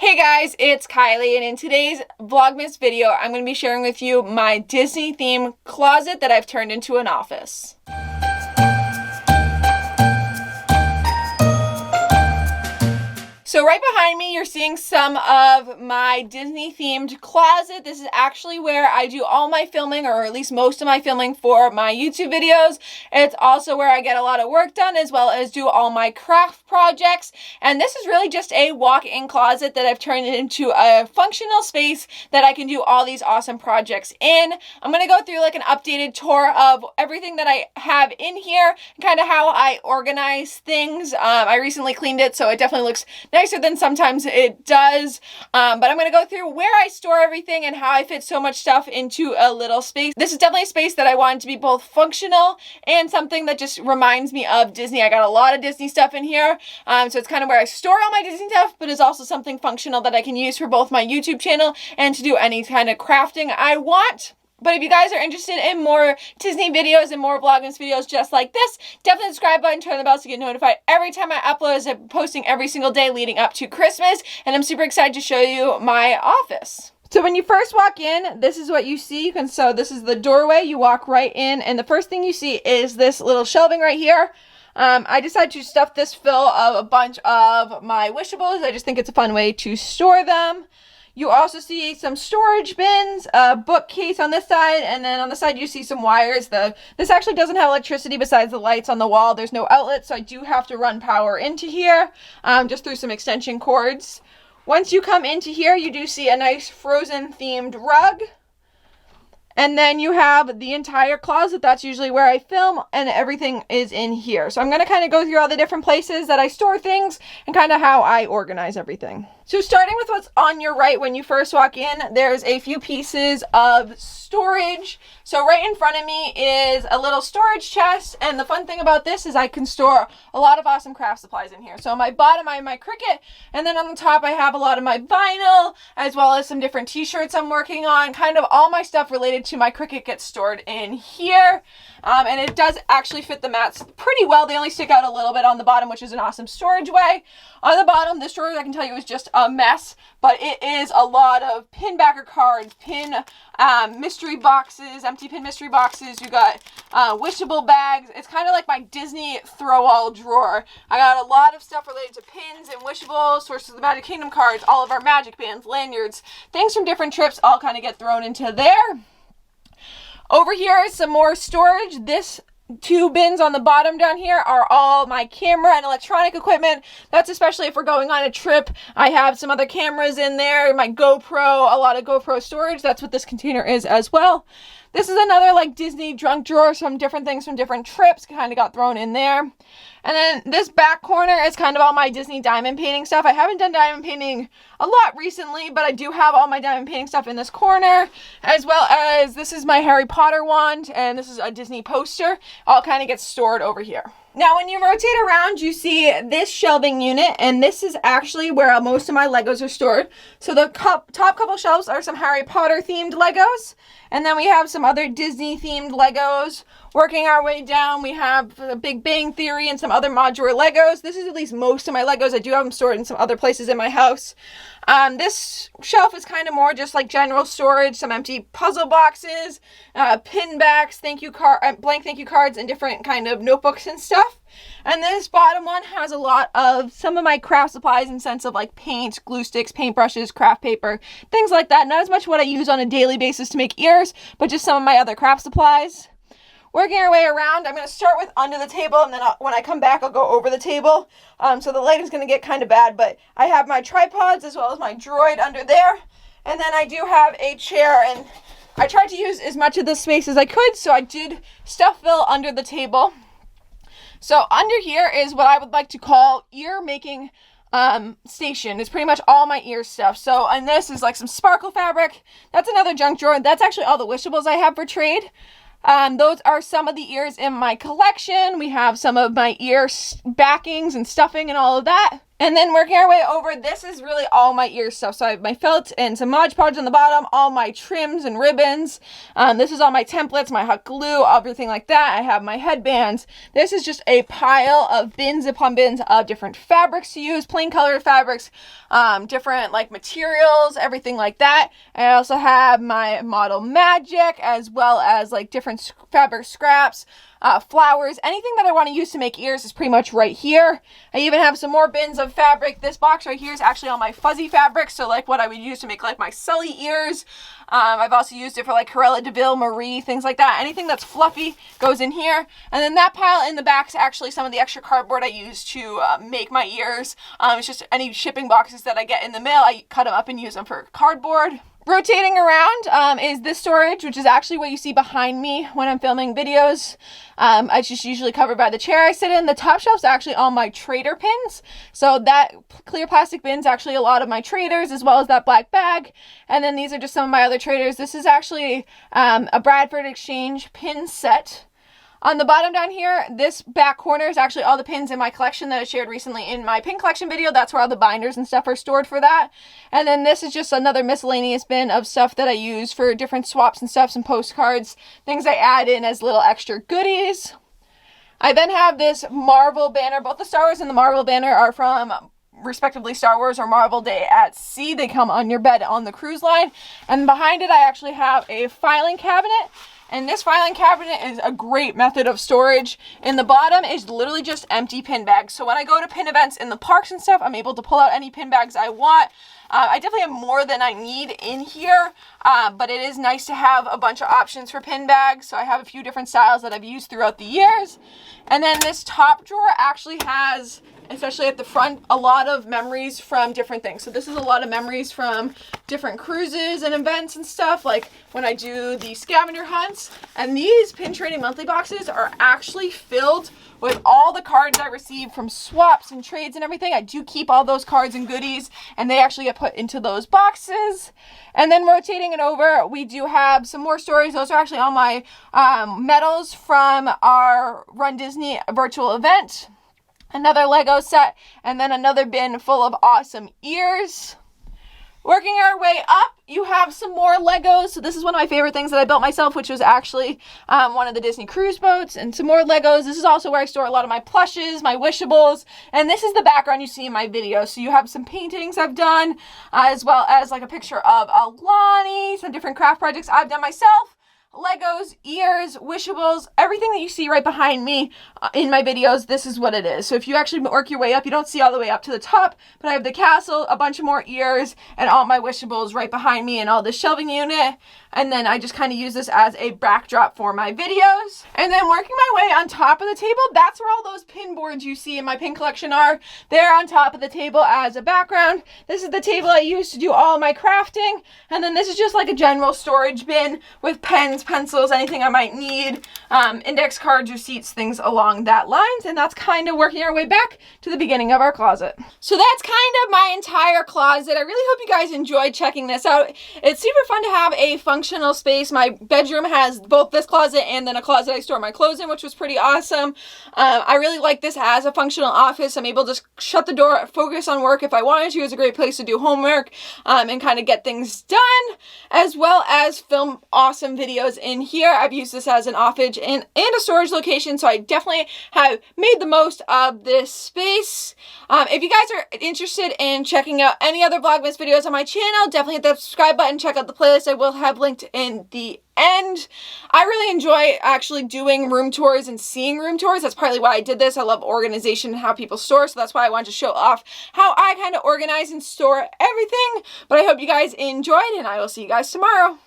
Hey guys, it's Kylie, and in today's Vlogmas video, I'm going to be sharing with you my Disney themed closet that I've turned into an office. So right behind me, you're seeing some of my Disney themed closet. This is actually where I do all my filming, or at least most of my filming for my YouTube videos. It's also where I get a lot of work done, as well as do all my craft projects. And this is really just a walk-in closet that I've turned into a functional space that I can do all these awesome projects in. I'm going to go through like an updated tour of everything that I have in here, and kind of how I organize things. I recently cleaned it, so it definitely looks nicer than sometimes it does, but I'm going to go through where I store everything and how I fit so much stuff into a little space. This is definitely a space that I wanted to be both functional and something that just reminds me of Disney. I got a lot of Disney stuff in here, so it's kind of where I store all my Disney stuff, but it's also something functional that I can use for both my YouTube channel and to do any kind of crafting I want. But if you guys are interested in more Disney videos and more Vlogmas videos just like this, definitely subscribe button, turn the bell to get notified every time I upload, as I'm posting every single day leading up to Christmas. And I'm super excited to show you my office. So when you first walk in, this is what you see. So this is the doorway. You walk right in, and the first thing you see is this little shelving right here. I decided to stuff this full of a bunch of my wishables. I just think it's a fun way to store them. You also see some storage bins, a bookcase on this side, and then on the side you see some wires. This actually doesn't have electricity besides the lights on the wall. There's no outlet, so I do have to run power into here, just through some extension cords. Once you come into here, you do see a nice Frozen themed rug. And then you have the entire closet. That's usually where I film, and everything is in here. So I'm going to kind of go through all the different places that I store things and kind of how I organize everything. So starting with what's on your right when you first walk in, there's a few pieces of storage. So right in front of me is a little storage chest, and the fun thing about this is I can store a lot of awesome craft supplies in here. So on my bottom I have my Cricut, and then on the top I have a lot of my vinyl, as well as some different t-shirts I'm working on. Kind of all my stuff related to my Cricut gets stored in here. And it does actually fit the mats pretty well. They only stick out a little bit on the bottom, which is an awesome storage way. On the bottom, this drawer, I can tell you, is just a mess, but it is a lot of pin backer cards, pin mystery boxes, empty pin mystery boxes. You got wishable bags. It's kind of like my Disney throw-all drawer. I got a lot of stuff related to pins and wishables, Sources of the Magic Kingdom cards, all of our magic bands, lanyards, things from different trips all kind of get thrown into there. Over here is some more storage. This two bins on the bottom down here are all my camera and electronic equipment. That's especially if we're going on a trip. I have some other cameras in there, my GoPro, a lot of GoPro storage. That's what this container is as well. This is another like Disney junk drawer. Some different things from different trips kind of got thrown in there. And then this back corner is kind of all my Disney diamond painting stuff. I haven't done diamond painting a lot recently, but I do have all my diamond painting stuff in this corner, as well as this is my Harry Potter wand, and this is a Disney poster. All kind of gets stored over here. Now, when you rotate around, you see this shelving unit, and this is actually where most of my Legos are stored. So the top couple shelves are some Harry Potter themed Legos, and then we have some other Disney themed Legos. Working our way down, we have the Big Bang Theory and some other modular Legos. This is at least most of my Legos. I do have them stored in some other places in my house. This shelf is kind of more just like general storage, some empty puzzle boxes, pin backs, blank thank you cards, and different kind of notebooks and stuff. And this bottom one has a lot of some of my craft supplies in sense of like paint, glue sticks, paintbrushes, craft paper, things like that. Not as much what I use on a daily basis to make ears, but just some of my other craft supplies. Working our way around, I'm going to start with under the table, and then when I come back, I'll go over the table. So the lighting's going to get kind of bad, but I have my tripods as well as my droid under there. And then I do have a chair, and I tried to use as much of this space as I could, so I did stuff fill under the table. So under here is what I would like to call ear making station. It's pretty much all my ear stuff. So, and this is like some sparkle fabric. That's another junk drawer. That's actually all the wishables I have for trade. Those are some of the ears in my collection. We have some of my ear backings and stuffing and all of that. And then working our way over, this is really all my ear stuff. So I have my felt and some Mod Podge on the bottom, all my trims and ribbons. This is all my templates, my hot glue, everything like that. I have my headbands. This is just a pile of bins upon bins of different fabrics to use, plain colored fabrics, different like materials, everything like that. I also have my model magic, as well as like different fabric scraps, flowers, anything that I want to use to make ears is pretty much right here. I even have some more bins of fabric. This box right here is actually all my fuzzy fabrics, so like what I would use to make like my Sully ears. I've also used it for like Corella DeVille, Marie, things like that. Anything that's fluffy goes in here. And then that pile in the back is actually some of the extra cardboard I use to make my ears. It's just any shipping boxes that I get in the mail, I cut them up and use them for cardboard. Rotating around is this storage, which is actually what you see behind me when I'm filming videos. It's just usually covered by the chair I sit in. The top shelf's actually all my trader pins. So that clear plastic bin's actually a lot of my traders, as well as that black bag. And then these are just some of my other traders. This is actually a Bradford Exchange pin set. On the bottom down here, this back corner is actually all the pins in my collection that I shared recently in my pin collection video. That's where all the binders and stuff are stored for that. And then this is just another miscellaneous bin of stuff that I use for different swaps and stuff, some postcards, things I add in as little extra goodies. I then have this Marvel banner. Both the Star Wars and the Marvel banner are from respectively Star Wars or Marvel Day at Sea. They come on your bed on the cruise line. And behind it, I actually have a filing cabinet. And this filing cabinet is a great method of storage. In the bottom is literally just empty pin bags. So when I go to pin events in the parks and stuff, I'm able to pull out any pin bags I want. I definitely have more than I need in here, but it is nice to have a bunch of options for pin bags. So I have a few different styles that I've used throughout the years. And then this top drawer actually has, especially at the front, a lot of memories from different things. So this is a lot of memories from different cruises and events and stuff, like when I do the scavenger hunts. And these pin trading monthly boxes are actually filled with all the cards I received from swaps and trades and everything. I do keep all those cards and goodies, and they actually get put into those boxes. And then rotating it over, we do have some more stories. Those are actually all my medals from our Run Disney virtual event. Another Lego set, and then another bin full of awesome ears. Working our way up, you have some more Legos. So this is one of my favorite things that I built myself, which was actually one of the Disney cruise boats, and some more Legos. This is also where I store a lot of my plushes, my wishables, and this is the background you see in my video. So you have some paintings I've done, as well as like a picture of Alani, some different craft projects I've done myself. Legos, ears, wishables, everything that you see right behind me in my videos, this is what it is. So if you actually work your way up, you don't see all the way up to the top, but I have the castle, a bunch of more ears, and all my wishables right behind me and all this shelving unit. And then I just kind of use this as a backdrop for my videos. And then working my way on top of the table, that's where all those pin boards you see in my pin collection are. They're on top of the table as a background. This is the table I use to do all my crafting. And then this is just like a general storage bin with pens, pencils, anything I might need, index cards, receipts, things along that lines. And that's kind of working our way back to the beginning of our closet. So that's kind of my entire closet. I really hope you guys enjoyed checking this out. It's super fun to have a functional space. My bedroom has both this closet and then a closet I store my clothes in, which was pretty awesome. I really like this as a functional office. I'm able to shut the door, focus on work if I wanted to. It's a great place to do homework and kind of get things done, as well as film awesome videos in here. I've used this as an office and a storage location, so I definitely have made the most of this space. If you guys are interested in checking out any other Vlogmas videos on my channel, definitely hit that subscribe button, check out the playlist I will have linked in the end. I really enjoy actually doing room tours and seeing room tours. That's partly why I did this. I love organization and how people store, so that's why I wanted to show off how I kind of organize and store everything. But I hope you guys enjoyed, and I will see you guys tomorrow.